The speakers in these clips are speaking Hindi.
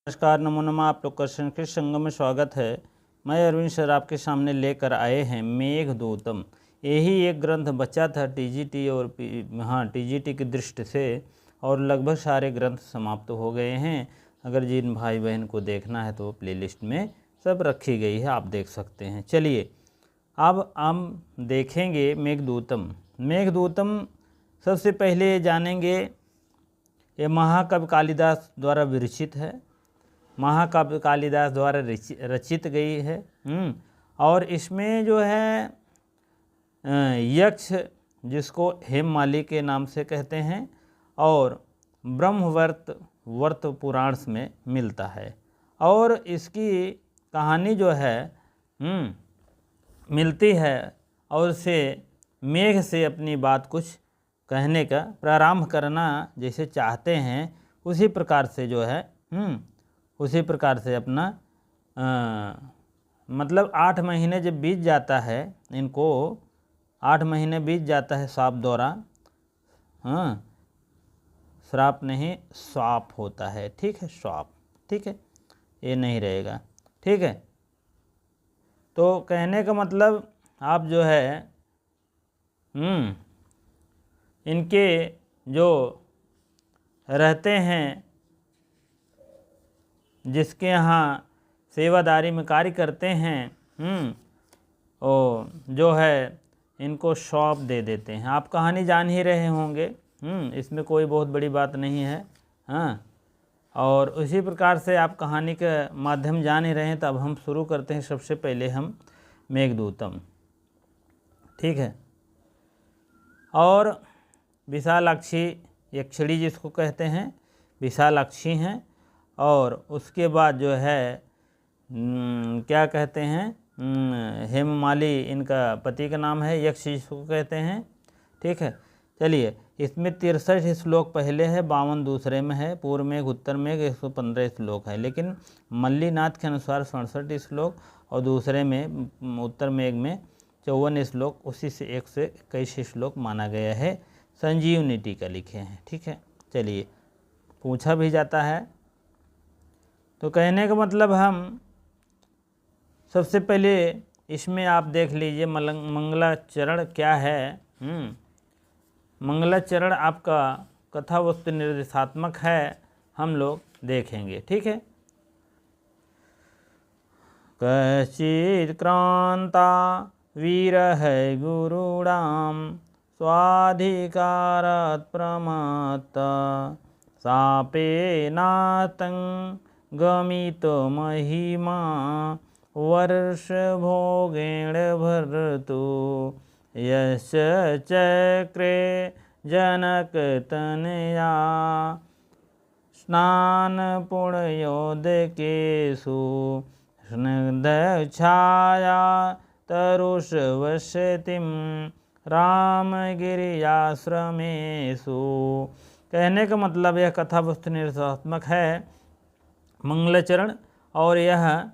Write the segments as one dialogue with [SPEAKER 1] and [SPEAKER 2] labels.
[SPEAKER 1] नमस्कार, नमो नमः। आप लोग का संस्कृत संगम में स्वागत है। मैं अरविंद सर आपके सामने लेकर आए हैं मेघदूतम। यही एक ग्रंथ बचा था टीजीटी और टीजीटी की दृष्टि से, और लगभग सारे ग्रंथ समाप्त हो गए हैं। अगर जिन भाई बहन को देखना है तो प्लेलिस्ट में सब रखी गई है, आप देख सकते हैं। चलिए अब हम देखेंगे मेघदूतम। मेघदूतम सबसे पहले जानेंगे, ये महाकवि कालिदास द्वारा विरचित है, महाकाव्य कालिदास द्वारा रचित गई है। और इसमें जो है यक्ष, जिसको हेममाली के नाम से कहते हैं, और ब्रह्मवर्त पुराण में मिलता है। और इसकी कहानी जो है मिलती है, और से मेघ से अपनी बात कुछ कहने का प्रारंभ करना जैसे चाहते हैं, उसी प्रकार से जो है उसी प्रकार से अपना मतलब 8 महीने जब बीत जाता है, इनको 8 महीने बीत जाता है श्राप द्वारा। श्राप नहीं, श्राप होता है, ठीक है, श्राप, ठीक है, ये नहीं रहेगा, ठीक है। तो कहने का मतलब आप जो है इनके जो रहते हैं, जिसके यहाँ सेवादारी में कार्य करते हैं, और जो है इनको शॉप दे देते हैं। आप कहानी जान ही रहे होंगे, इसमें कोई बहुत बड़ी बात नहीं है। और उसी प्रकार से आप कहानी के माध्यम जान ही रहे हैं। तो अब हम शुरू करते हैं। सबसे पहले हम मेघदूतम, ठीक है। और विशालाक्षी यक्षिणी जिसको कहते हैं, विशालाक्षी हैं। और उसके बाद जो है क्या कहते हैं, हेममाली इनका पति का नाम है, यक्ष जिसको कहते हैं, ठीक है। चलिए, इसमें 63 श्लोक पहले है, 52 दूसरे में है, पूर्व मेघ उत्तर मेघ 115 श्लोक है। लेकिन मल्लीनाथ के अनुसार 67 श्लोक, और दूसरे में उत्तर मेघ में 54 श्लोक, उसी से 121 श्लोक माना गया है। संजीवनी टीका लिखे हैं, ठीक है। चलिए, पूछा भी जाता है। तो कहने का मतलब हम सबसे पहले इसमें आप देख लीजिए मंगलाचरण क्या है। मंगलाचरण आपका कथा वस्तु निर्देशात्मक है, हम लोग देखेंगे, ठीक है। कश्चित् क्रांता वीरः गुरुणां स्वाधिकारात् प्रमत्ता शापेनातं गमितो महिमा वर्षभोगेण भर्तु यश चक्रे जनकतनया स्नानपुण्योदकेषु स्निग्धछाया तरुषवसतिं रामगिरियाश्रमेषु। कहने का मतलब यह कथा वस्तु निर्देशात्मक है, मंगलाचरण। और यह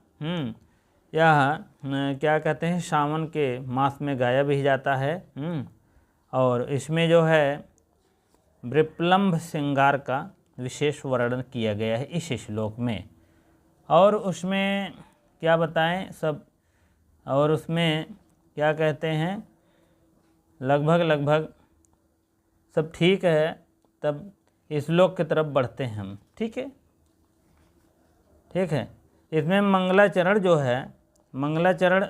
[SPEAKER 1] क्या कहते हैं, सावन के मास में गाया भी जाता है। और इसमें जो है विप्लम्भ श्रृंगार का विशेष वर्णन किया गया है इस श्लोक में। और उसमें क्या बताएं सब, और उसमें क्या कहते हैं, लगभग सब ठीक है। तब इस श्लोक की तरफ बढ़ते हैं हम, ठीक है, ठीक है। इसमें मंगलाचरण जो है, मंगलाचरण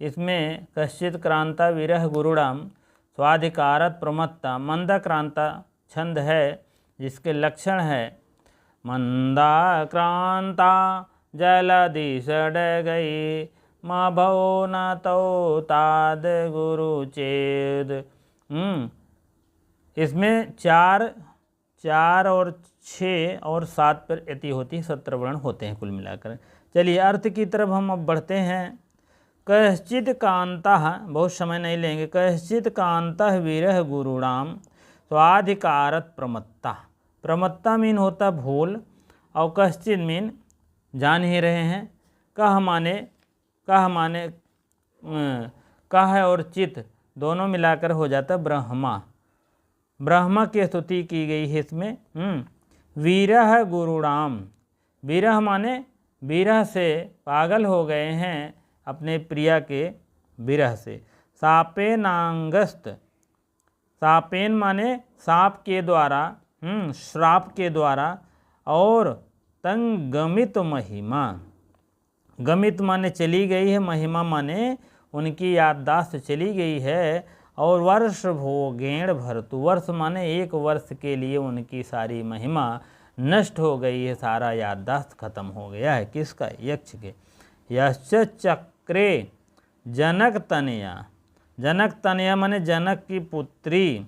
[SPEAKER 1] इसमें कश्चित् क्रांता वीरः गुरुणाम स्वाधिकारत प्रमत्ता, मंदाक्रांता छंद है, जिसके लक्षण है मंदाक्रांता जलधि सड़ गई माँ भवो न तो ताद गुरु चेद। इसमें 4 और 6 और 7 पर यति होती है, 17 वर्ण होते हैं कुल मिलाकर। चलिए, अर्थ की तरफ हम अब बढ़ते हैं। कश्चित् कांतः, बहुत समय नहीं लेंगे। कश्चित् कांतः वीरः गुरुणाम स्वाधिकारत प्रमत्ता। प्रमत्ता मीन होता भूल, और कश्चित् मीन जान ही रहे हैं। कह माने कह और चित दोनों मिलाकर हो जाता ब्रह्मा। ब्रह्मा की स्तुति की गई है इसमें। वीरः गुरुणाम, विरह माने विरह से पागल हो गए हैं अपने प्रिया के विरह से। सापेनांगस्त, सापेन माने सांप के द्वारा, श्राप के द्वारा, और तंगमित महिमा, गमित माने चली गई है, महिमा माने उनकी याददाश्त चली गई है, और वर्ष भोगेण भरतु, वर्ष माने एक वर्ष के लिए उनकी सारी महिमा नष्ट हो गई है, सारा याददाश्त खत्म हो गया है। किसका? यक्ष के। यश्च चक्रे जनक तनया, जनक तनया माने जनक की पुत्री,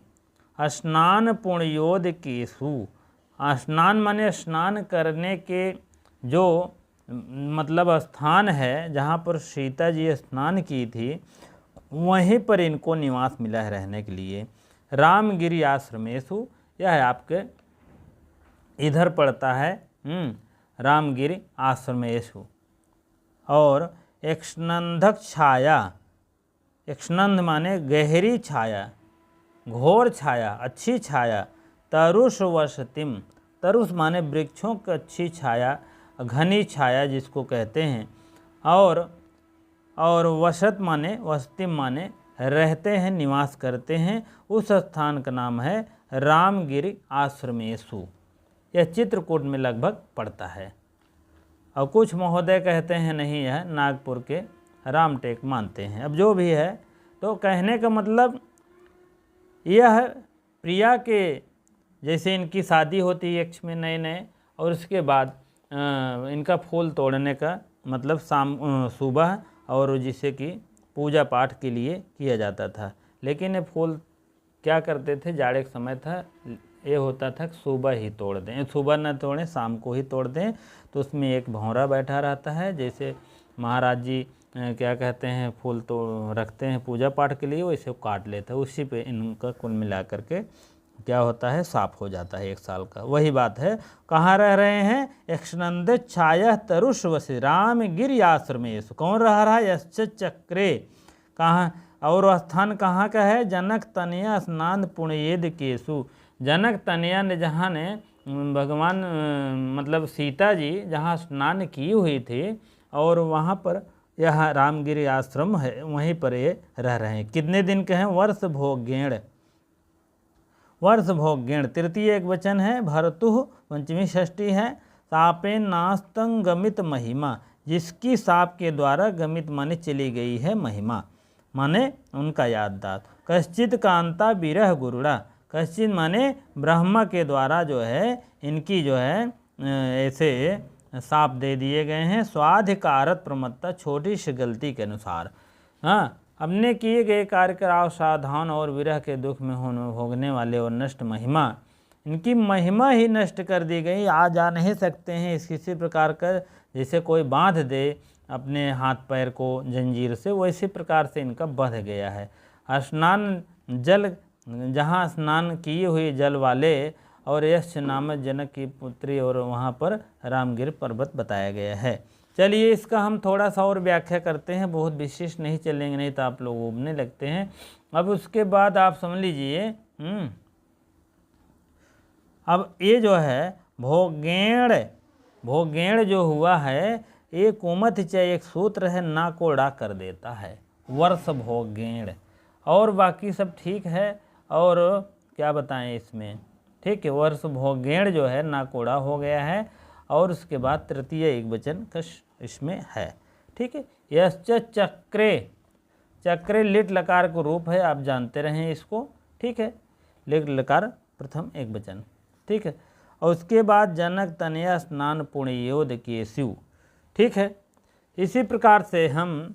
[SPEAKER 1] स्नान पुण्योद केसु, स्नान माने स्नान करने के जो मतलब स्थान है जहाँ पर सीता जी स्नान की थी, वहीं पर इनको निवास मिला है रहने के लिए। रामगिरी आश्रमेशु, यह है आपके इधर पड़ता है रामगिरी आश्रमेशु। और एक्ष्नंधक छाया, एक्ष्नंध माने गहरी छाया, घोर छाया, अच्छी छाया। तरुष वसतिम, तरुष माने वृक्षों की अच्छी छाया, घनी छाया जिसको कहते हैं। और वसत माने वसतिम माने रहते हैं, निवास करते हैं, उस स्थान का नाम है रामगिरी आश्रमेशु। यह चित्रकूट में लगभग पड़ता है। और कुछ महोदय कहते हैं नहीं, यह नागपुर के रामटेक मानते हैं। अब जो भी है, तो कहने का मतलब यह प्रिया के जैसे इनकी शादी होती है यक्ष में नए नए, और उसके बाद इनका फूल तोड़ने का मतलब शाम सुबह, और जिसे कि पूजा पाठ के लिए किया जाता था। लेकिन ये फूल क्या करते थे, जाड़े का समय था, ये होता था कि सुबह ही तोड़ दें, सुबह न तोड़ें शाम को ही तोड़ दें। तो उसमें एक भौरा बैठा रहता है, जैसे महाराज जी क्या कहते हैं फूल तो रखते हैं पूजा पाठ के लिए, वैसे काट लेते हैं, उसी पे इनका कुल मिला करके क्या होता है, साफ हो जाता है 1 साल का। वही बात है। कहाँ रह रहे हैं? यक्षनंद छाया तरुष वसी रामगिरी आश्रमेश। कौन रह रहा है? यश्च चक्रे, कहाँ, और स्थान कहाँ का है? जनक तनया स्नान पुण्येद केसु, जनक तनया ने जहाँ ने भगवान मतलब सीता जी जहाँ स्नान की हुई थी, और वहाँ पर यह रामगिरी आश्रम है, वहीं पर ये रह रहे हैं। कितने दिन के हैं? वर्ष भोगेण, वर्ष भोगेण तृतीय एक वचन है, भरतुः पंचमी षष्ठी है। सापेन नास्तंग गमित महिमा, जिसकी साप के द्वारा गमित माने चली गई है महिमा, माने उनका याददाश्त। कश्चित कांता विरह गुरुड़ा, कश्चित माने ब्रह्मा के द्वारा जो है इनकी जो है ऐसे साप दे दिए गए हैं। स्वाधिकारत प्रमत्ता, छोटी सी गलती के अनुसार। हाँ, अपने किए गए कार्य कराव सावधान, और विरह के दुख में भोगने वाले और नष्ट महिमा, इनकी महिमा ही नष्ट कर दी गई। आ जा नहीं सकते हैं इस किसी प्रकार का, जैसे कोई बांध दे अपने हाथ पैर को जंजीर से, वैसी प्रकार से इनका बंध गया है। स्नान जल, जहाँ स्नान किए हुए जल वाले, और यश नामक जनक की पुत्री, और वहाँ पर रामगिर पर्वत बताया गया है। चलिए इसका हम थोड़ा सा और व्याख्या करते हैं, बहुत विशिष्ट नहीं चलेंगे, नहीं तो आप लोग उबने लगते हैं। अब उसके बाद आप समझ लीजिए, अब ये जो है भोगेण, भोगेण जो हुआ है, ये कुमत चाहे एक सूत्र है, ना को डा कर देता है, वर्ष भोगेण। और बाकी सब ठीक है, और क्या बताएं इसमें, ठीक है, वर्ष भोगेण जो है ना कोड़ा हो गया है, और उसके बाद तृतीय एक वचन कश इसमें है। ठीक है। यश्च चक्रे, चक्रे लिट लकार को रूप है, आप जानते रहें इसको। ठीक है, लिट लकार प्रथम एक वचन। ठीक है, और उसके बाद जनक तनया स्नान पुण्योद केसु। ठीक है, इसी प्रकार से हम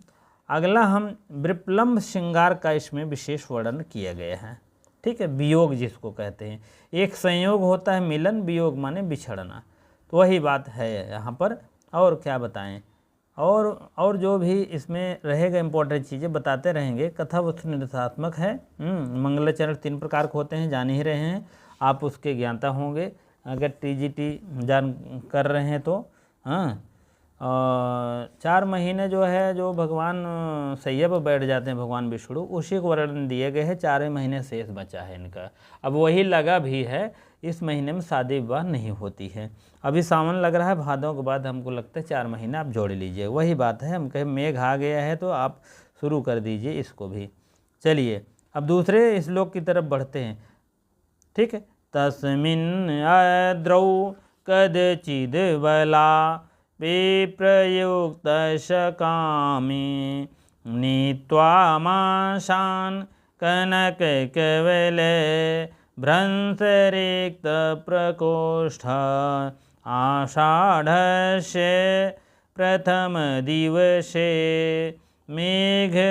[SPEAKER 1] अगला हम विप्लम्ब श्रृंगार का इसमें विशेष वर्णन किया गया है। ठीक है, वियोग जिसको कहते हैं, एक संयोग होता है मिलन, वियोग माने बिछड़ना, तो वही बात है यहाँ पर। और क्या बताएं, और जो भी इसमें रहेगा इम्पोर्टेंट चीज़ें बताते रहेंगे। कथा वस्तु निर्देशात्मक है। मंगलाचरण 3 प्रकार के होते हैं, जान ही रहे हैं आप, उसके ज्ञाता होंगे अगर टीजीटी जान कर रहे हैं तो। हाँ, 4 महीने जो है जो भगवान सैया पर बैठ जाते हैं भगवान विष्णु, उसी को वर्णन दिए गए हैं। 4 महीने शेष बचा है इनका। अब वही लगा भी है, इस महीने में शादी विवाह नहीं होती है। अभी सावन लग रहा है, भादों के बाद हमको लगता है 4 महीने आप जोड़ लीजिए। वही बात है, हम कहे मेघ आ गया है तो आप शुरू कर दीजिए इसको भी। चलिए अब दूसरे श्लोक की तरफ बढ़ते हैं। ठीक है। तस्मिन् आद्रौ कदचिद् बला विप्रयुक्तस्य कामी नीत्वा माशान् कनककवले भ्रंशरिक्तप्रकोष्ठ आषाढस्य प्रथमदिवसे मेघमाश्लिष्टशानुं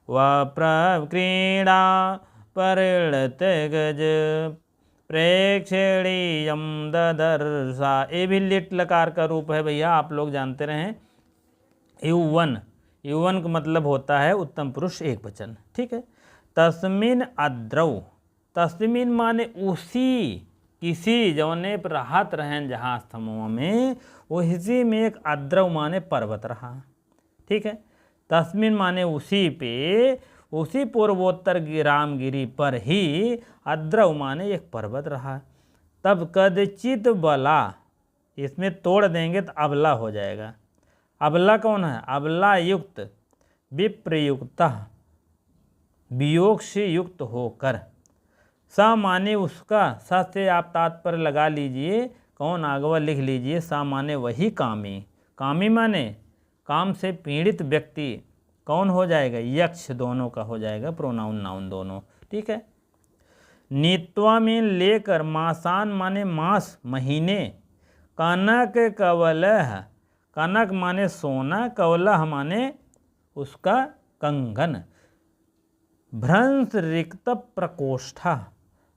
[SPEAKER 1] वप्रक्रीडा परिणतगज प्रेक्षणीयं ददर्शा। ये भी लिट लकार का रूप है भैया, आप लोग जानते रहें। युवन, युवन का मतलब होता है उत्तम पुरुष एक वचन। ठीक है। तस्मिन अद्रौ, तस्मिन माने उसी, किसी जौने पर राहत रहें जहाँ स्तंभों में, उसी में एक अद्रव माने पर्वत रहा। ठीक है। तस्मिन माने उसी पे, उसी पूर्वोत्तर रामगिरी पर ही अद्रव माने एक पर्वत रहा। तब कदचित बला, इसमें तोड़ देंगे तो अबला हो जाएगा। अबला कौन है? अबला युक्त, विप्रयुक्त, वियोग से युक्त होकर। सा माने उसका, सा से आप तात्पर्य लगा लीजिए, कौन आगवा लिख लीजिए। सा माने वही कामी, कामी माने काम से पीड़ित व्यक्ति। कौन हो जाएगा? यक्ष दोनों का हो जाएगा, प्रोनाउन नाउन दोनों। ठीक है। नीत्वा में लेकर, मासान माने मास महीने, कनक कवलह, कनक माने सोना, कवलह माने उसका कंगन। भ्रंश रिक्त प्रकोष्ठा,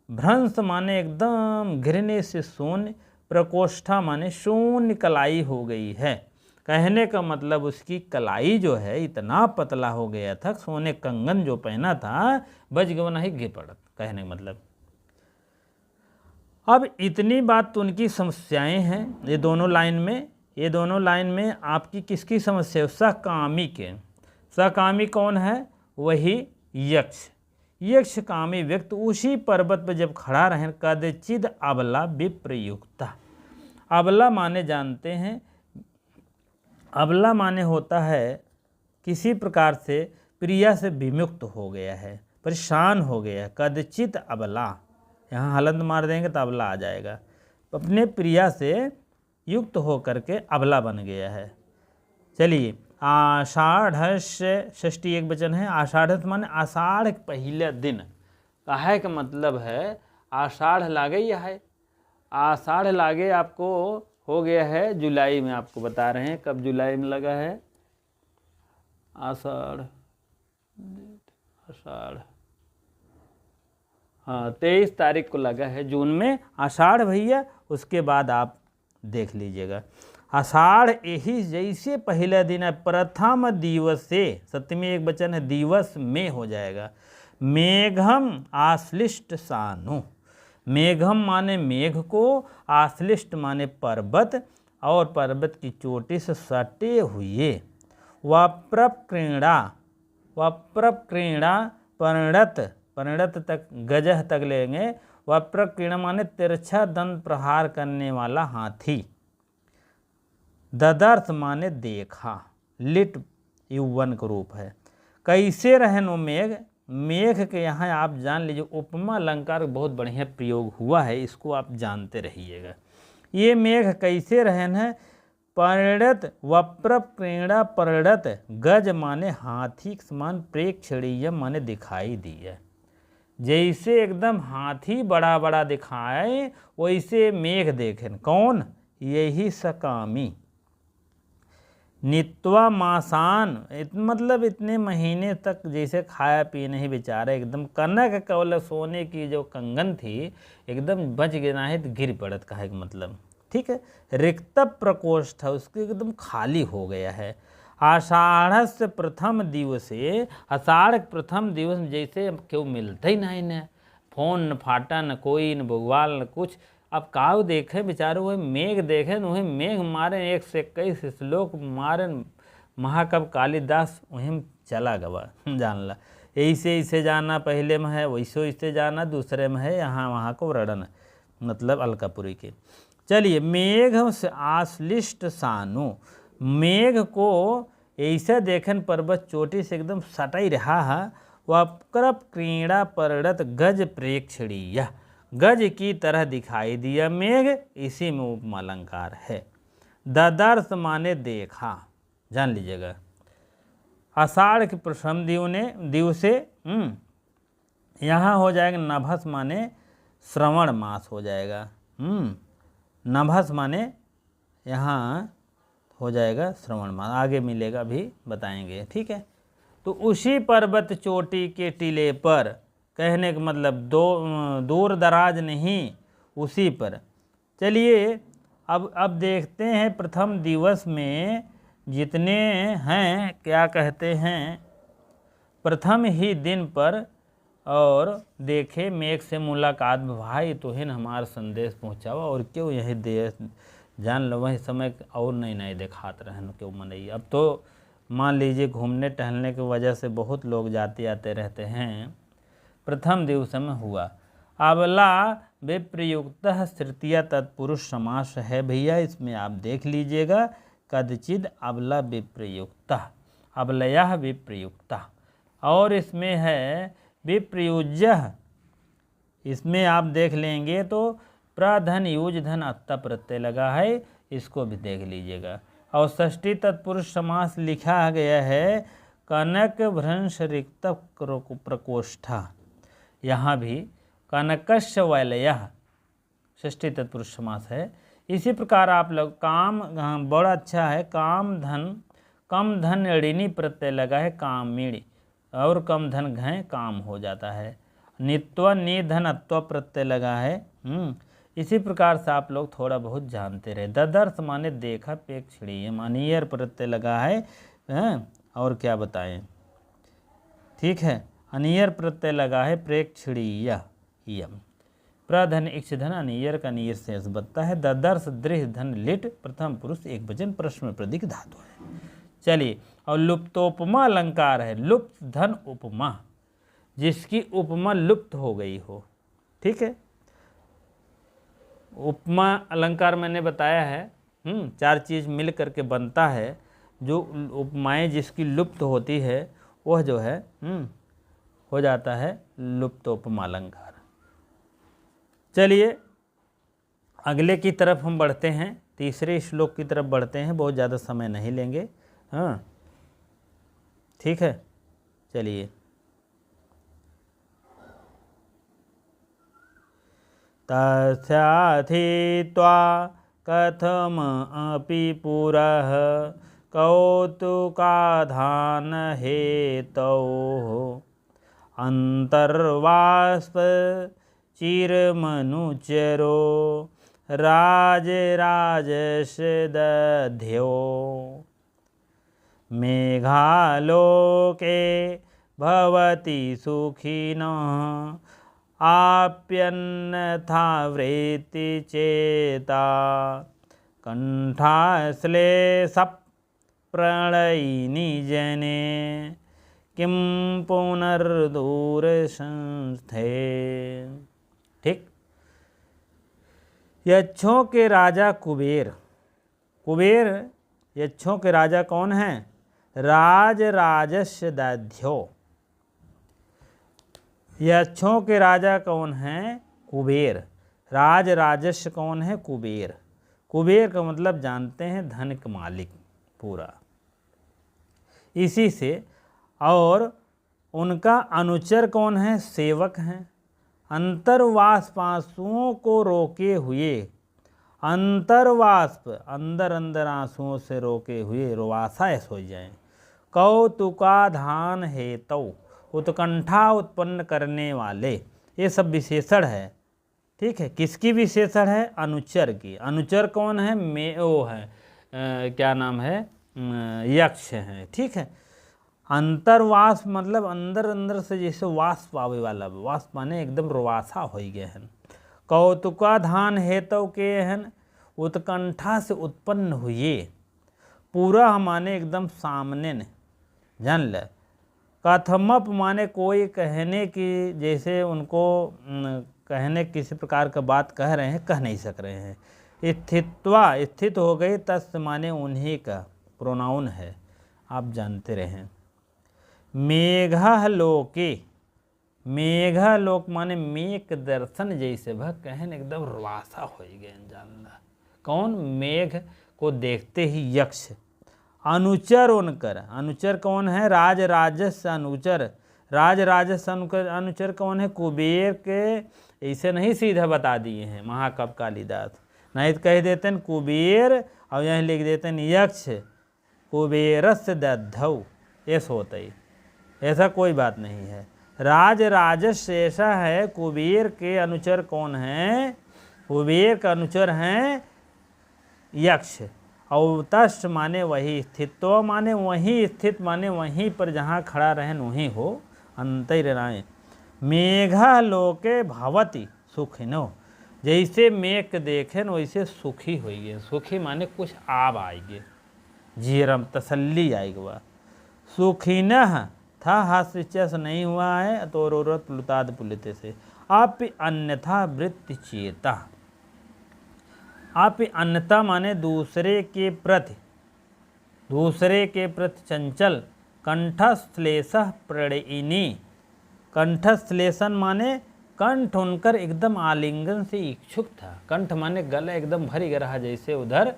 [SPEAKER 1] भ्रंश माने एकदम घिरने से शून्य, प्रकोष्ठा माने शून्य कलाई हो गई है। कहने का मतलब उसकी कलाई जो है इतना पतला हो गया था, सोने कंगन जो पहना था बच गया नहीं गिर पड़त। कहने का मतलब अब इतनी बात तो उनकी समस्याएं हैं ये दोनों लाइन में। ये दोनों लाइन में आपकी किसकी समस्या है? सकामी के। सकामी कौन है? वही यक्ष। यक्ष कामी व्यक्ति उसी पर्वत पर जब खड़ा रहे, कदचिद अबला विप्रयुक्ता। अबला माने जानते हैं, अबला माने होता है किसी प्रकार से प्रिया से विमुक्त हो गया है, परेशान हो गया है। कदचित अबला, यहाँ हलंत मार देंगे तो अबला आ जाएगा। अपने प्रिया से युक्त होकर के अबला बन गया है। चलिए, आषाढ़स्य, षष्ठी एक वचन है। आषाढ़ माने आषाढ़ के पहले दिन। कहे का मतलब है आषाढ़ लागे या है, आषाढ़ लागे आपको हो गया है जुलाई में। आपको बता रहे हैं कब जुलाई में लगा है। आषाढ़, आषाढ़ हाँ 23 तारीख को लगा है जून में आषाढ़ भैया। उसके बाद आप देख लीजिएगा आषाढ़ यही जैसे पहला दिन है, प्रथम दिवस से, सप्तमी एक वचन है, दिवस में हो जाएगा। मेघम आश्लिष्ट सानु, मेघम माने मेघ को, आश्लिष्ट माने पर्वत, और पर्वत की चोटी से सटे हुए। वप्रक्रीड़ा, वप्रक्रीड़ा परिणत, परिणत तक गजह तक लेंगे। वप्रक्रीड़ा माने तिरछा दंत प्रहार करने वाला हाथी। ददर्थ माने देखा, लिट युवन का रूप है। कैसे रहन वो मेघ, मेघ के यहाँ आप जान लीजिए उपमा अलंकार बहुत बढ़िया प्रयोग हुआ है, इसको आप जानते रहिएगा। ये मेघ कैसे रहन है? परिणत, वप्र प्रेरणा परिणत, गज माने हाथी के समान, प्रेक्षणीय माने दिखाई दिया। जैसे एकदम हाथी बड़ा बड़ा दिखाए वैसे मेघ देखें। कौन? यही सकामी। नित्वा मासान, मतलब इतने महीने तक जैसे खाया पिए नहीं बेचारा, एकदम कनक कवल, सोने की जो कंगन थी एकदम बच गया है तो गिर पड़त। कहे मतलब ठीक है। रिक्त प्रकोष्ठ, उसके एकदम खाली हो गया है। आषाढ़ से प्रथम दिवसे, आषाढ़ प्रथम दिवस में जैसे क्यों मिलते ही नहीं न, फोन न फाटा, न कोई न भगवाल न कुछ, अब काव देखे बेचारे वही मेघ देखे, वही मेघ मारे 121 श्लोक मारे महाकवि कालिदास वहीं चला गवा जान ला। ऐसे ऐसे जाना पहले में है, वैसे वैसे जाना दूसरे में है, यहाँ वहाँ को वर्णन मतलब अलकापुरी के। चलिए, मेघ से आश्लिष्ट सानु, मेघ को ऐसे देखन पर्वत चोटी से एकदम सटाई रहा है। वक्रप क्रीड़ा परड़त गज प्रेक्षणीय, गज की तरह दिखाई दिया मेघ, इसी में उपमा अलंकार है। ददर्श माने देखा, जान लीजिएगा। आषाढ़ के प्रथम दिवसे यहाँ हो जाएगा नभस माने श्रवण मास हो जाएगा। नभस माने यहाँ हो जाएगा श्रवण मास, आगे मिलेगा भी बताएंगे, ठीक है। तो उसी पर्वत चोटी के टीले पर, कहने का मतलब दूर दराज नहीं, उसी पर। चलिए अब देखते हैं प्रथम दिवस में जितने हैं क्या कहते हैं, प्रथम ही दिन पर और देखे मेघ से मुलाकात भाई, तो ही हमारा संदेश पहुँचावा, और क्यों यही देश जान लो वही समय और नहीं दिखाते रहन क्यों मनई। अब तो मान लीजिए घूमने टहलने की वजह से बहुत लोग जाते आते रहते हैं। प्रथम दिवस में हुआ। अबला विप्रयुक्त तृतीया तत्पुरुष समास है भैया, इसमें आप देख लीजिएगा। कदचिद अबला विप्रयुक्त, अबलया विप्रयुक्त, और इसमें है विप्रयुज्य, इसमें आप देख लेंगे तो प्रधन युज धन अत्ता प्रत्यय लगा है, इसको भी देख लीजिएगा। और षष्ठी तत्पुरुष समास लिखा गया है कनक भ्रंश रिक्त प्रकोष्ठा, यहाँ भी कनकस्य वलयः षष्ठी तत्पुरुष समास है। इसी प्रकार आप लोग काम बड़ा अच्छा है, काम धन कम धन ऋणी प्रत्यय लगा है कामिणी, और कम धन घय काम हो जाता है। नित्व निधन अत्व प्रत्यय लगा है। इसी प्रकार से आप लोग थोड़ा बहुत जानते रहे। ददर्श माने देखा, प्रेक्षणीय मानियर प्रत्यय लगा है, और क्या बताएं, ठीक है। अनियर प्रत्यय लगा है प्रेक्षणीय, प्रधन इक्ष धन अनियर का नियर शेष बनता है। ददर्श दृढ़ धन लिट प्रथम पुरुष एक वचन प्रश्न प्रतीक धातु है। चलिए, और लुप्तोपमा अलंकार है, लुप्त धन उपमा, जिसकी उपमा लुप्त हो गई हो, ठीक है। उपमा अलंकार मैंने बताया है 4 चीज़ मिल करके बनता है। जो उपमाएं जिसकी लुप्त होती है वह जो है हो जाता है लुप्तोपमा अलंकार। चलिए अगले की तरफ हम बढ़ते हैं, तीसरे श्लोक की तरफ बढ़ते हैं, बहुत ज़्यादा समय नहीं लेंगे, हाँ ठीक है। चलिए, तस्याथित्वा कथमपि पुरः कौतुकाधान हेतोः अंतर्वास्प चिरमनुचरो राजराजस्य दध्यो मेघालोके भवति सुखिनः आप्यन्यथा वृत्ति चेता कंठाश्लेषप्रणयिनी जने किं पुनर्दूर संस्थे। ठीक, यक्षों के राजा कुबेर, कुबेर यक्षों के राजा कौन हैं? राजराजस्य दध्यो। यक्षों के राजा कौन हैं? कुबेर। राज राजस्य कौन है? कुबेर। कुबेर का मतलब जानते हैं धन का मालिक पूरा, इसी से। और उनका अनुचर कौन है? सेवक हैं। अंतर्वास पांसुओं को रोके हुए, अंतर्वास्प अंदर अंदर आंसुओं से रोके हुए, रोवासा ऐसा हो जाए। कौतुकाधान हेतौ, उत्कंठा उत्पन्न करने वाले, ये सब विशेषण है। ठीक है, किसकी विशेषण है? अनुचर की। अनुचर कौन है? वो है क्या नाम है? यक्ष है। ठीक है, अंतर्वास मतलब अंदर अंदर से जैसे वास पावे वाला, वास माने एकदम रोवासा हो गए हैं। कौतुकाधान हेतु के हन उत्कंठा से उत्पन्न हुए। पूरा माने एकदम सामने ने, जान ले। कथमप माने कोई कहने की, जैसे उनको कहने किसी प्रकार का बात कह रहे हैं, कह नहीं सक रहे हैं। स्थित्वा स्थित हो गई, तस् माने उन्हीं का प्रोनाउन है, आप जानते रहें। मेघा लोके, मेघा लोक माने मेघ दर्शन जैसे वह कहन एकदम रुआसा हो गए, जानना। कौन? मेघ को देखते ही यक्ष। अनुचर उनकर, अनुचर कौन है? राज राजस अनुचर, राज राजस अनुचर कौन है? कुबेर के। ऐसे नहीं सीधा बता दिए हैं महाकवि कालिदास, नहीं तो कह देते हैं कुबेर और यहीं लिख देते हैं यक्ष कुबेरस्य दद्धौ, ऐसा होता ही, ऐसा कोई बात नहीं है। राज राजस ऐसा है। कुबेर के अनुचर कौन है? कुबेर का अनुचर हैं यक्ष। और तस् माने वही, स्थित्व माने वहीं, स्थित माने वहीं पर जहाँ खड़ा रहन वहीं हो, अंतराय। मेघा लोके भवति सुखिनो, जैसे मेघ देखें वैसे सुखी होइए। सुखी माने कुछ आब आएगे, जीरम तसल्ली आएगी वह। सुखिनः था हास्य नहीं हुआ है तो रोरत प्लुताद पुलिते से। आप अन्यथा वृत्ति चेता, आप अन्यथा माने दूसरे के प्रति, दूसरे के प्रति चंचल। कंठश्लेष प्रणयिनी, कंठश्लेषण माने कंठ उनकर एकदम आलिंगन से इच्छुक था। कंठ माने गला एकदम भरी रहा, जैसे उधर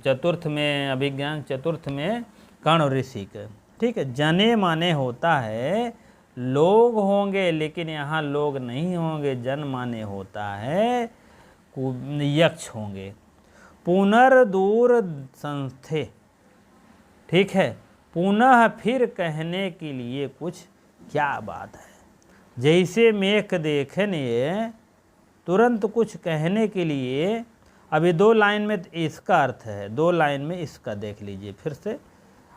[SPEAKER 1] चतुर्थ में, अभिज्ञान चतुर्थ में कर्ण ऋषि का, ठीक है। जने माने होता है लोग होंगे, लेकिन यहाँ लोग नहीं होंगे। जन माने होता है यक्ष होंगे। पुनर्दूर संस्थे, ठीक है। पुनः फिर कहने के लिए कुछ, क्या बात है। जैसे मेघ देखें ये तुरंत कुछ कहने के लिए। अभी 2 लाइन में इसका अर्थ है, 2 लाइन में इसका देख लीजिए फिर से।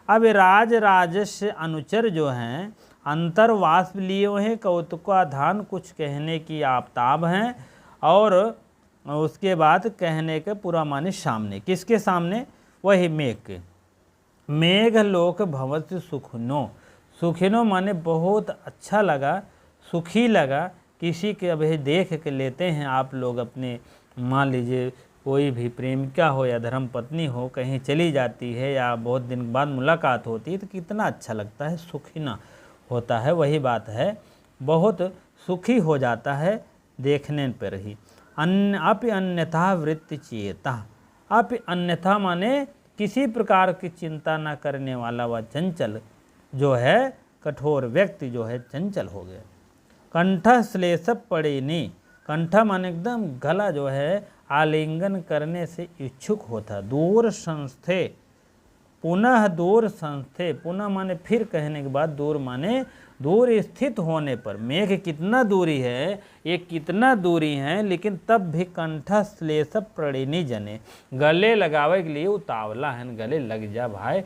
[SPEAKER 1] अब राज राजस्य अनुचर जो हैं अंतर्वास लिए हुए हैं, कौतुकाधान कुछ कहने की आपताब हैं। और उसके बाद कहने के पूरा माने सामने, किसके सामने? वही मेघ के। मेघ लोक भवति सुखिनो, सुखिनो माने बहुत अच्छा लगा, सुखी लगा। किसी के अभी देख के लेते हैं आप लोग अपने, मान लीजिए कोई भी प्रेमिका हो या धर्म पत्नी हो, कहीं चली जाती है या बहुत दिन बाद मुलाकात होती है तो कितना अच्छा लगता है, सुखीना होता है। वही बात है, बहुत सुखी हो जाता है देखने पर ही। अपि अन्यथा वृत्ति चेता, अपि अन्यथा माने किसी प्रकार की चिंता न करने वाला वह चंचल जो है, कठोर व्यक्ति जो है चंचल हो गया। कंठश्लेष प्रणयिनी, कंठ माने एकदम गला जो है आलिंगन करने से इच्छुक होता। दूर संस्थे, पुनः दूर संस्थे, पुनः माने फिर कहने के बाद, दूर माने दूर स्थित होने पर। मेघ कितना दूरी है, ये कितना दूरी है, लेकिन तब भी कंठश्लेष प्रणयिनी जने, गले लगावे के लिए उतावला है। गले लग जा भाई,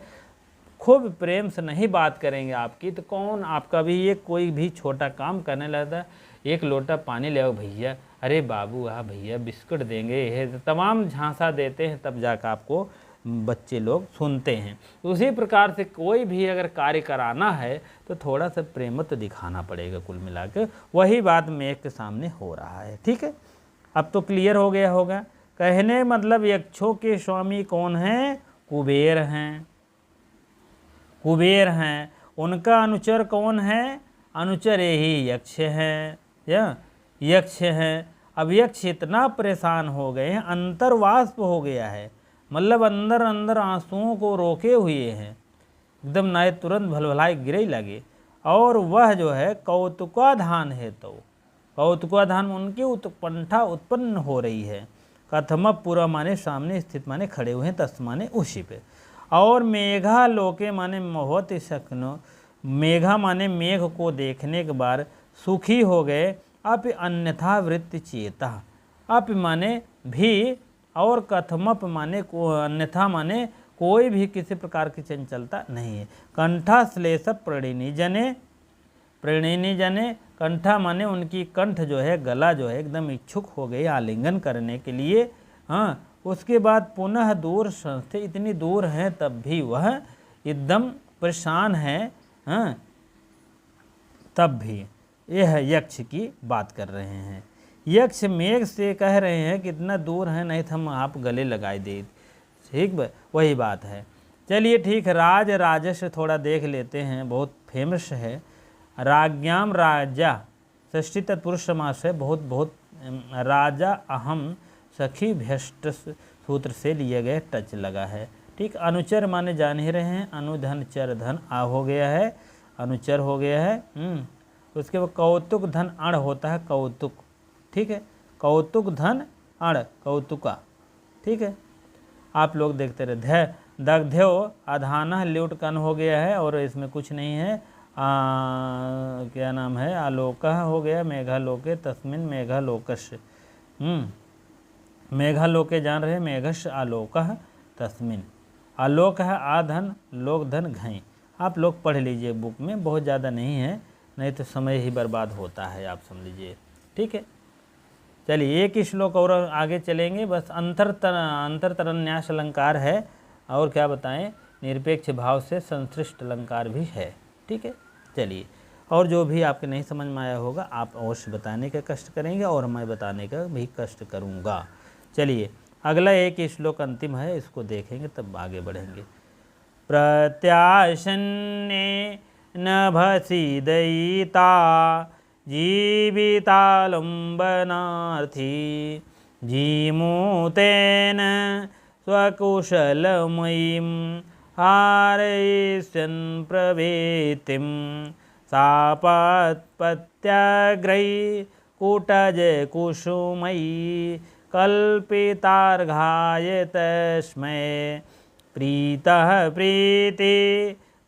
[SPEAKER 1] खूब प्रेम से नहीं बात करेंगे आपकी तो कौन आपका भी ये कोई भी छोटा काम करने लगता है। एक लोटा पानी ले आओ भैया, अरे बाबू हाँ भैया बिस्कुट देंगे, ये तमाम झांसा देते हैं, तब जाकर आपको बच्चे लोग सुनते हैं। उसी प्रकार से कोई भी अगर कार्य कराना है तो थोड़ा सा प्रेम तो दिखाना पड़ेगा। कुल मिलाकर वही बात मेघ के सामने हो रहा है, ठीक है। अब तो क्लियर हो गया होगा। कहने मतलब यक्षों के स्वामी कौन हैं? कुबेर हैं, कुबेर हैं। उनका अनुचर कौन है? अनुचर यही यक्ष हैं, या यक्ष हैं। अब यक्ष इतना परेशान हो गए हैं, अंतर्वाष्प हो गया है, मतलब अंदर अंदर आंसुओं को रोके हुए हैं, एकदम नाय तुरंत भलभलाई गिरे लगे। और वह जो है कौतुकाधान है, तो कौतुकाधान उनकी उत्कंठा उत्पन्न हो रही है। कथम पूरा माने सामने स्थित माने खड़े हुए हैं, तस् माने उसी पे। और मेघा लोके माने मोहत शक्नो, मेघा माने मेघ को देखने के बाद सुखी हो गए। अप अन्यथा वृत्ति चेता, अप माने भी, और कथमप माने को, अन्यथा माने कोई भी किसी प्रकार की चंचलता नहीं है। कंठश्लेष प्रणयिनी जने, प्रणयिनी जाने कंठा माने उनकी कंठ जो है, गला जो है एकदम इच्छुक हो गई आलिंगन करने के लिए। हाँ, उसके बाद पुनः दूर संस्थे, इतनी दूर हैं तब भी वह एकदम परेशान है। हाँ, तब भी यह यक्ष की बात कर रहे हैं। यक्ष मेघ से कह रहे हैं कि इतना दूर है, नहीं तो हम आप गले लगाए दे। ठीक, वही बात है। चलिए ठीक, राज राजस्व थोड़ा देख लेते हैं, बहुत फेमस है। राज्ञाम राजा षष्ठी तत्पुरुष समास है, बहुत बहुत राजा अहम सखी भ्यष्ट सूत्र से लिए गए टच लगा है। ठीक, अनुचर माने जान ही रहे हैं, अनुधन चर धन आ हो गया है, अनुचर हो गया है। उसके बाद कौतुक धन अण होता है, कौतुक। ठीक है, कौतुक धन अण, कौतुका। ठीक है, आप लोग देखते रहे। दग्ध्यो अधान ल्यूट कन हो गया है और इसमें कुछ नहीं है। क्या नाम है, आलोक हो गया, मेघालोके तस्मिन मेघालोकश। मेघालोके जान रहे, मेघश आलोक तस्मिन। आलोक है आधन, लोक धन घई। आप लोग पढ़ लीजिए बुक में, बहुत ज़्यादा नहीं है, नहीं तो समय ही बर्बाद होता है, आप समझ लीजिए। ठीक है, चलिए एक ही श्लोक और आगे चलेंगे, बस अंतरतरन्यास अलंकार है, और क्या बताएं, निरपेक्ष भाव से संश्लिष्ट अलंकार भी है। ठीक है, चलिए, और जो भी आपके नहीं समझ में आया होगा आप अवश्य बताने का कष्ट करेंगे और मैं बताने का भी कष्ट करूँगा। चलिए अगला एक ही श्लोक अंतिम है, इसको देखेंगे तब आगे बढ़ेंगे। प्रत्याशन्ने नभसि दयिता जीवितालम्बनार्थी जीमूतेन स्वकुशलमयीं हारयिष्यन् प्रवेतिं सापत्पत्याग्रै कूटजकुसुमयी कल्पितार्घाय तस्मै प्रीतः प्रीति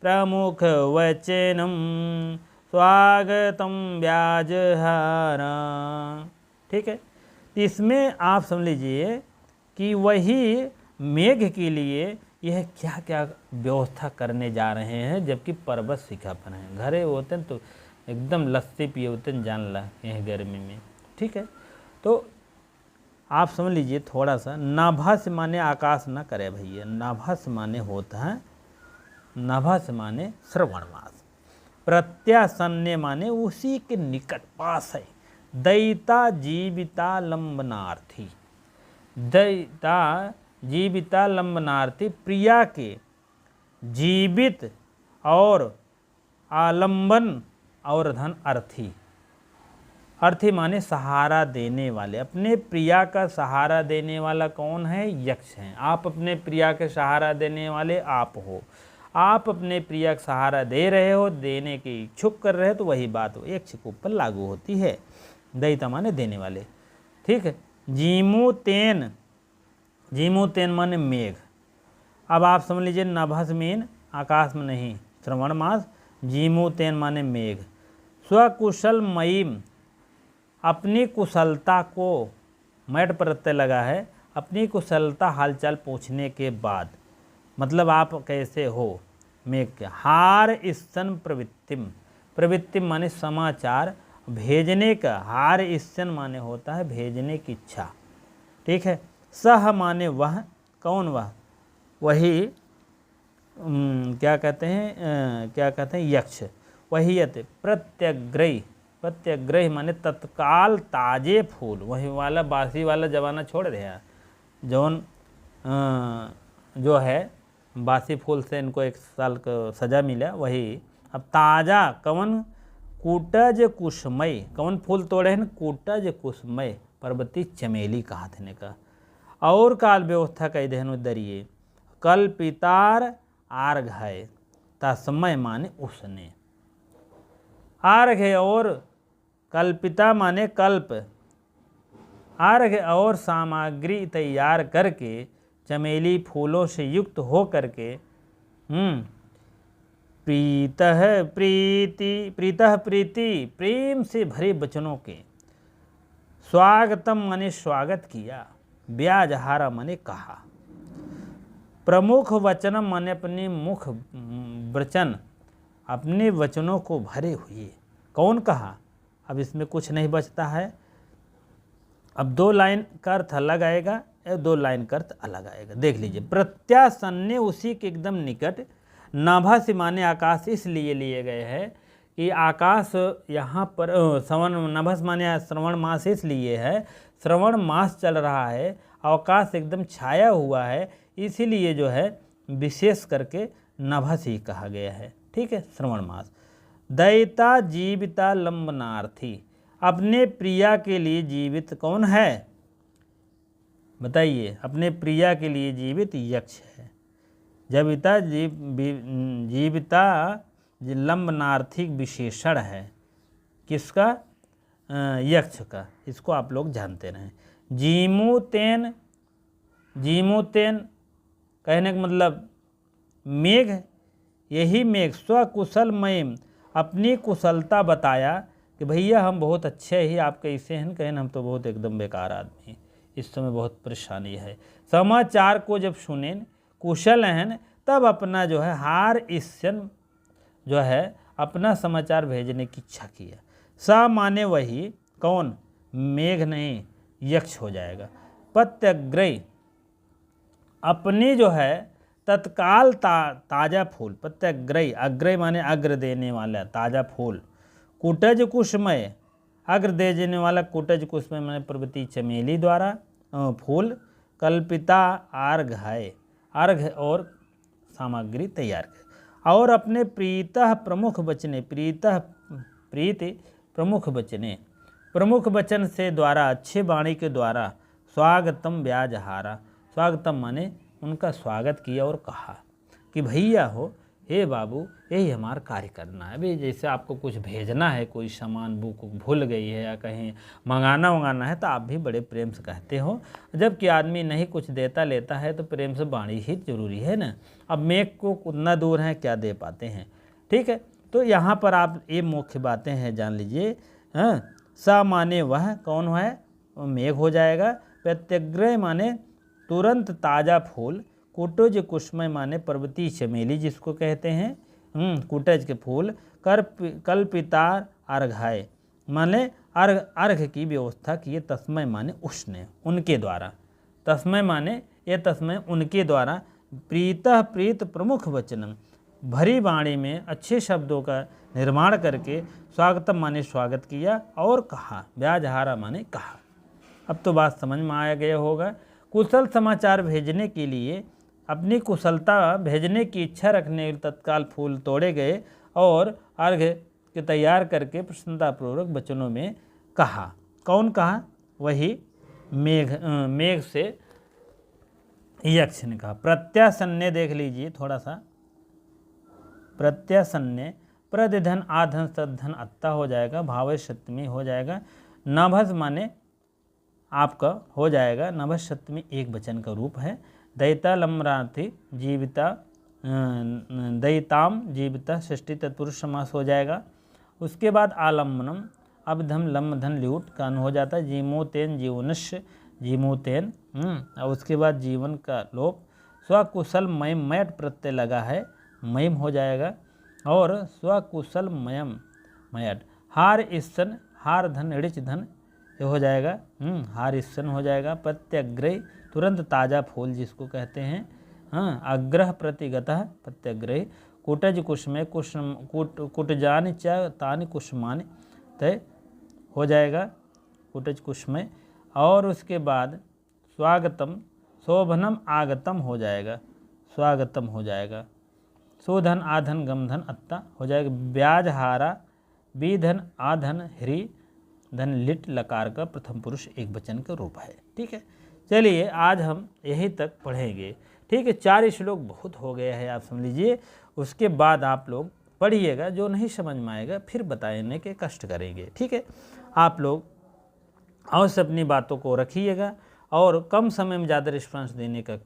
[SPEAKER 1] प्रमुखवचनं स्वागतम व्याजहारा। ठीक है, इसमें आप समझ लीजिए कि वही मेघ के लिए यह क्या क्या व्यवस्था करने जा रहे हैं, जबकि पर्वत शिखा पर हैं। घरे होते हैं तो एकदम लस्सी पिए होते हैं, जान ला यह गर्मी में। ठीक है, तो आप समझ लीजिए थोड़ा सा। नाभस माने आकाश न करे भैया, नाभस माने होता है, नाभस माने श्रवण मास। प्रत्यासन्ने माने उसी के निकट पास है। दयिता जीविता लंबनार्थी, दयिता जीविता लंबनार्थी, प्रिया के जीवित और आलंबन और धन अर्थी। अर्थी माने सहारा देने वाले, अपने प्रिया का सहारा देने वाला कौन है, यक्ष हैं। आप अपने प्रिया के सहारा देने वाले आप हो, आप अपने प्रिया का सहारा दे रहे हो, देने की इच्छुक कर रहे हो, तो वही बात हो यक्ष के ऊपर लागू होती है। दयिता माने देने वाले। ठीक है, जीमूतेन, जीमूतेन माने मेघ। अब आप समझ लीजिए नभस मीन आकाश में नहीं, श्रवण मास। जीमूतेन माने मेघ। स्वकुशल मयीम, अपनी कुशलता को, मैट प्रत्यय लगा है, अपनी कुशलता हालचाल पूछने के बाद, मतलब आप कैसे हो, मेघ के। हार स्तन प्रवृत्तिम, प्रवृत्तिम माने समाचार भेजने का, हार स्तन माने होता है भेजने की इच्छा। ठीक है, सह माने वह, कौन वह, वही क्या कहते हैं यक्ष। वही यत प्रत्यग्रही, प्रत्यग्रही माने तत्काल ताजे फूल, वही वाला बासी वाला जमाना छोड़ दिया, जौन जो है बासी फूल से इनको 1 साल का सजा मिला, वही अब ताज़ा कवन, कूटज कुसमय, कवन फूल तोड़े हैं, कूटज कुसमय, पर्वती चमेली कहा थे का। और काल व्यवस्था कह देन दरिए, कल पितार आर्घ है, तस्मय माने उसने, आर्घ और कल्पिता माने कल्प, अर्घ और सामग्री तैयार करके चमेली फूलों से युक्त हो करके प्रीतः प्रीति, प्रीतः प्रीति, प्रेम से भरे वचनों के, स्वागतम माने स्वागत किया, व्याजहारा माने कहा, प्रमुख वचनम माने अपने मुख वचन, अपने वचनों को भरे हुए, कौन कहा। अब इसमें कुछ नहीं बचता है। अब 2 लाइन का अर्थ अलग आएगा और 2 लाइन का अर्थ अलग आएगा। देख लीजिए, प्रत्यासन्ने उसी के एकदम निकट, नाभासी माने आकाश इसलिए लिए गए हैं कि आकाश यहाँ पर श्रवण, नभस माने श्रवण मास इसलिए है, श्रवण मास चल रहा है, आकाश एकदम छाया हुआ है, इसीलिए जो है विशेष करके नभस ही कहा गया है। ठीक है, श्रवण मास। दयिता जीविता लंबनार्थी, अपने प्रिया के लिए जीवित कौन है बताइए। अपने प्रिया के लिए जीवित यक्ष है। जबिता जीविता लंबनार्थिक विशेषण है किसका, यक्ष का। इसको आप लोग जानते रहें। जीमूतेन, जीमूतेन कहने का मतलब मेघ, यही मेघ स्वकुशल मयम, अपनी कुशलता बताया कि भैया हम बहुत अच्छे ही, आप कैसे हैं, कहें हम तो बहुत एकदम बेकार आदमी, इस समय बहुत परेशानी है। समाचार को जब सुने कुशल हैं, तब अपना जो है हार ईशन जो है अपना समाचार भेजने की इच्छा किया। सा माने वही, कौन, मेघ नहीं यक्ष हो जाएगा। प्रत्यग्रह, अपने जो है तत्काल ताज़ा फूल, प्रत्यग्रह, अग्रह माने अग्र देने वाला ताज़ा फूल। कुटज कुसमय, अग्र देने वाला कुटज कुसमय माने प्रवृत्ति चमेली द्वारा फूल। कल्पिता अर्घ है, अर्घ और सामग्री तैयार कर। और अपने प्रीतः प्रमुख वचने, प्रीतः प्रीति प्रमुख वचने, प्रमुख वचन से द्वारा, अच्छे वाणी के द्वारा स्वागतम व्याजहारा, स्वागतम माने उनका स्वागत किया और कहा कि भैया हो, हे बाबू, यही हमारा कार्य करना है। अभी जैसे आपको कुछ भेजना है, कोई सामान बुक भूल गई है या कहीं मंगाना है, तो आप भी बड़े प्रेम से कहते हो। जबकि आदमी नहीं कुछ देता लेता है तो प्रेम से वाणी ही जरूरी है ना। अब मेघ को कितना दूर है, क्या दे पाते हैं। ठीक है, तो यहाँ पर आप ये मुख्य बातें हैं जान लीजिए। हाँ, सा माने वह, कौन है, मेघ हो जाएगा। प्रत्यग्रह माने तुरंत ताज़ा फूल। कुटज कुसमय माने पर्वतीय चमेली जिसको कहते हैं, कुटज के फूल। कल्पितार अर्घाय माने अर्घ की व्यवस्था किए। तस्मय माने उष्ण, उनके द्वारा। तस्मय माने ये तस्मय उनके द्वारा। प्रीतः प्रीत प्रमुख वचनम, भरी वाणी में अच्छे शब्दों का निर्माण करके स्वागतम माने स्वागत किया और कहा। व्याजहारा माने कहा। अब तो बात समझ में आ गया होगा। कुशल समाचार भेजने के लिए, अपनी कुशलता भेजने की इच्छा रखने तत्काल फूल तोड़े गए और अर्घ के तैयार करके प्रसन्नतापूर्वक वचनों में कहा। कौन कहा, वही मेघ से यक्ष ने कहा। प्रत्यासन्ने देख लीजिए थोड़ा सा, प्रत्यासन्ने प्रदिधन आधन सद्धन अत्ता हो जाएगा, भाव सप्तमी हो जाएगा। नभस माने आपका हो जाएगा, नभस सप्तमी एक वचन का रूप है। दयिता लम्बनार्थी जीविता, दयिताम जीविता षष्ठी तत्पुरुष समास हो जाएगा। उसके बाद आलम्बनम, अबधम लम्बधन ल्यूट का हो जाता है। जीमोतेन जीवनस्य, जीमोतेन। और उसके बाद जीवन का लोप। स्वकुशल मयम, मयट प्रत्यय लगा है, मयम हो जाएगा। और स्वकुशल मयम मयट। हार ईसन, हार धन ऋच धन ये हो जाएगा, हार ईसन हो जाएगा। प्रत्यग्रह तुरंत ताज़ा फूल जिसको कहते हैं। हाँ, अग्रह प्रतिगतः प्रत्यग्रह। कुटज कुसमय, कुटजान च तानि कुसुमानि तय हो जाएगा, कुटज कुसमय। और उसके बाद स्वागतम, शोभनम आगतम हो जाएगा, स्वागतम हो जाएगा। सोधन आधन गमधन अत्ता हो जाएगा। ब्याजहारा, बीधन आधन ह्री धन लिट लकार का प्रथम पुरुष एक वचन का रूप है। ठीक है, चलिए आज हम यहीं तक पढ़ेंगे। ठीक है, 4 श्लोक बहुत हो गया है, आप समझ लीजिए। उसके बाद आप लोग पढ़िएगा, जो नहीं समझ में आएगा फिर बताने के कष्ट करेंगे। ठीक है, आप लोग अवश्य अपनी बातों को रखिएगा और कम समय में ज़्यादा रिस्पॉन्स देने का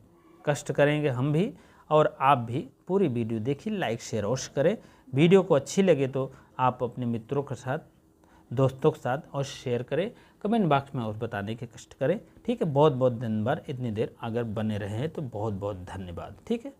[SPEAKER 1] कष्ट करेंगे हम भी, और आप भी पूरी वीडियो देखिए, लाइक शेयर अवश्य करें। वीडियो को अच्छी लगे तो आप अपने मित्रों के साथ, दोस्तों के साथ और शेयर करें, कमेंट बॉक्स में और बताने के कष्ट करें। ठीक है, बहुत बहुत धन्यवाद। इतनी देर अगर बने रहे हैं तो बहुत बहुत धन्यवाद। ठीक है।